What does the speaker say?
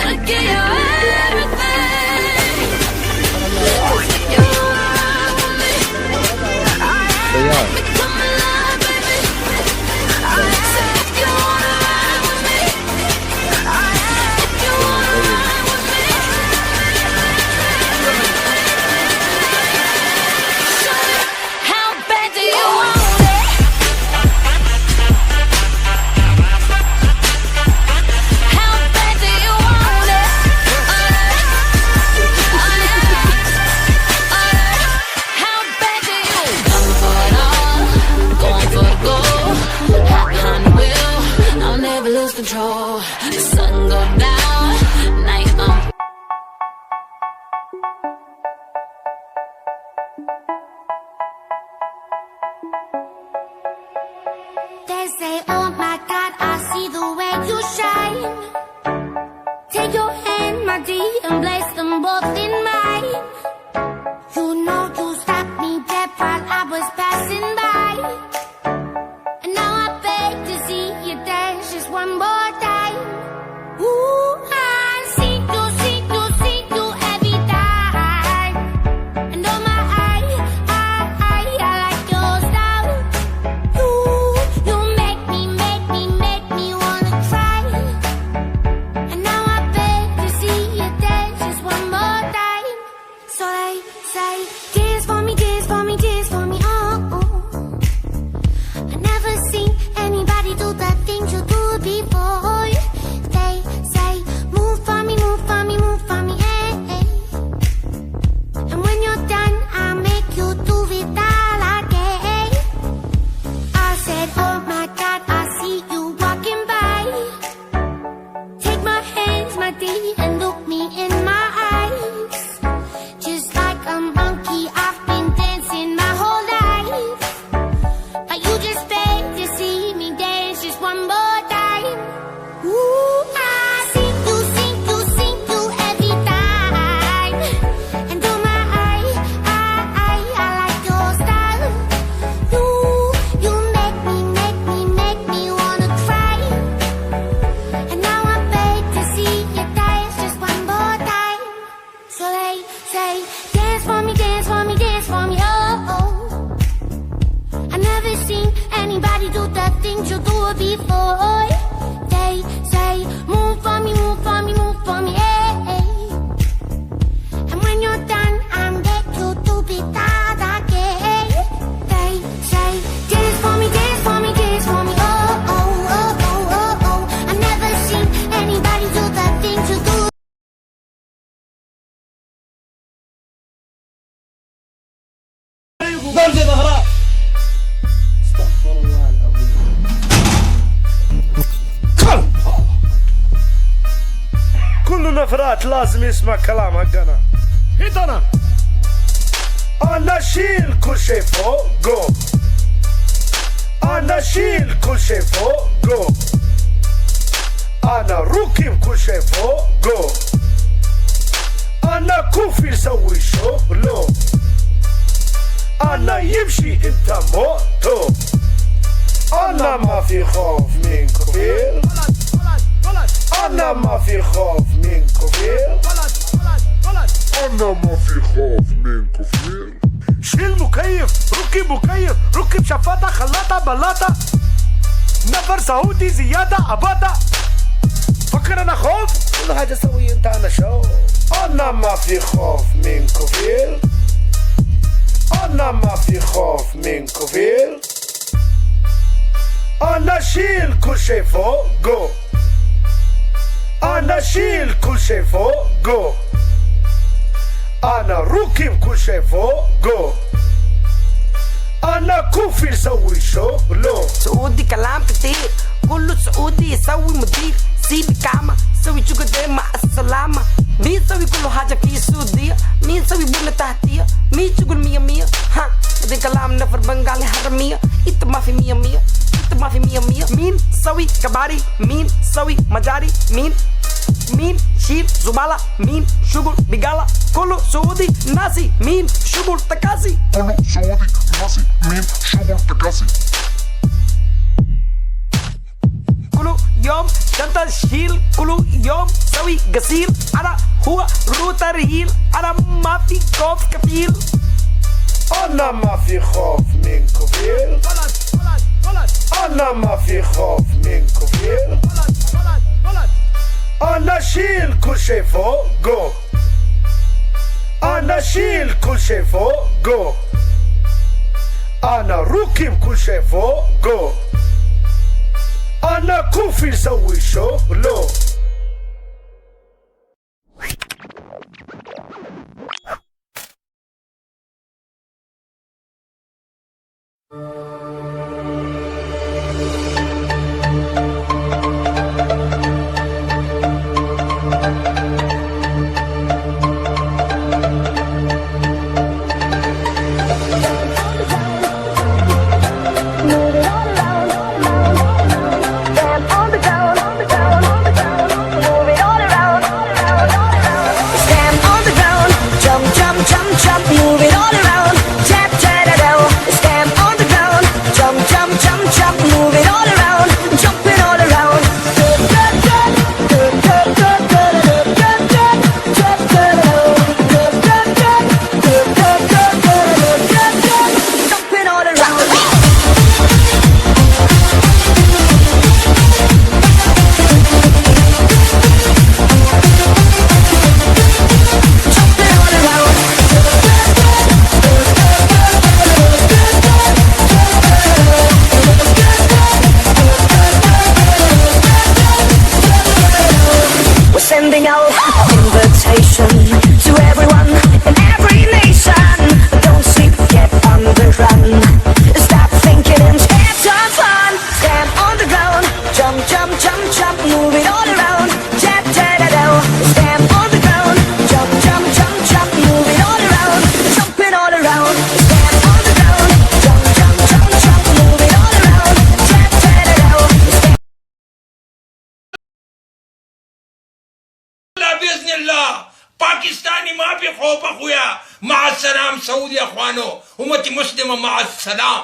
Gotta give you everything. Take you around with me. Become alive, baby. Say if you wanna ride with me. If you wanna ride with me. How bad do you want it? How bad do you want it? How bad do you? Going for it all, going for the gold. Hot behind the wheel, I'll never lose control. The sun go down, night on. They say, oh my God, I see the way you shine. Take your hand, my dear, and place them both in mine. You know you stopped me dead while I was passing by. And now I beg to see you dance just one more time. Ooh, I see you every time. And oh my, I like your style. You make me wanna cry. And now I beg to see you dance just one more time. So they say, dance for me, dance for me, dance for me, oh. I never seen anybody do the things you do before. They say, move for me, move for me, move for me, eh, eh. And when you're done, I'll make you do it all again. I said, oh my God, I see you walking by. Take my hands, my dear, and look me in my eyes. Just like a monkey, I've been dancing my whole life. But you just beg to see me dance just one more time. Ooh, I see you every time. And oh my, I like your style. You make me wanna cry. And now I beg to see you dance just one more time. So they say, dance for me, dance for me, dance for me, oh, oh. I never seen anybody do the things you do before. They say, move for me, move for me, move for me, eh, eh. And when you're done, I'm get you to be that again. They say, dance for me, dance for me, dance for me, oh, oh, oh, oh, oh, oh. I never seen anybody do the things you do. ضرب ظهرها. استغفر الله العظيم. كل نفرات لازم يسمع كلام حقنا. هيتنا. انا اشيل كل شي فوقه. انا اشيل كل شي فوقه. انا ركب كل شي فوقه. انا كوفي سوي شغله. انا يمشي انت موتو. انا ما في خوف من كفير. انا ما في خوف من كفير. انا ما في خوف من كفير. شيل مكيف، ركب مكيف، ركب شفاطة خلاطة بلاطة. نفر سعودي زيادة عباطة. فكر انا خوف؟ كل حاجة سوي انت انا شو. انا ما في خوف من كفير. انا ما في خوف من كفير. انا اشيل كل شي فوقه. انا اشيل كل شي فوقه. انا ركب كل شي فوقه. انا كوفي سوي شغله. سعودي كلام كتير، كله سعودي يسوي مدير. سيبي كاما سوي شغل مع السلامة. مين سوي كل حاجة في السعودية؟ مين سوي بنا تحتية؟ مين شغل مية مية؟ ها ده كلام نفر بنغالي حرمية. انت ما في مية مية، انت ما في مية مية. مين سوي كباري؟ مين سوي مجاري؟ مين شيل زبالة؟ مين شغل بقالة؟ كله سعودي ناسي. مين شغل تكاسي؟ كله سعودي ناسي. مين شغل تكاسي؟ كل يوم تشيل كل يوم سوي غسيل انا هو روتر هيل انا ما في خوف كفيل أنا ما في خوف من كفيل أنا ما في خوف من كفيل أنا شيل كل شي فوقه أنا شيل كل شي فوقه أنا ركب كل شي فوقه أنا كفيل سوي شغله Sending out an invitation to everyone in every nation. Don't sleep, get on the run. Stop thinking instead of fun. Stand on the ground, jump, jump, jump, jump, move it all around. Jet, jet, stand on the ground, jump, jump, jump, jump, move it all around. Jumping all around. Stand on the ground, jump, jump, jump, jump, move it all around. Jet, jet, stand. بإذن الله باكستاني ما في خوف أخويا. مع السلام سعودي أخوانو، أمتي مسلمة مع السلام.